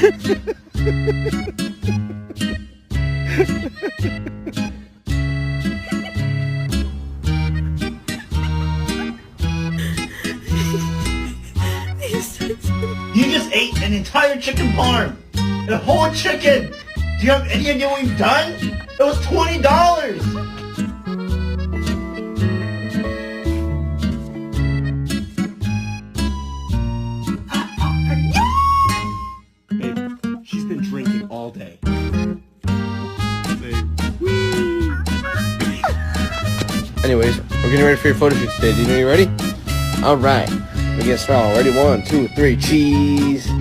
You just ate an entire chicken parm. A whole chicken. Do you have any idea what you've done? It was $20. Babe, she's been drinking all day. Anyways, we're getting ready for your photo shoot today. Do you know you're ready? Alright. We get started. Ready? 1, 2, 3, cheese.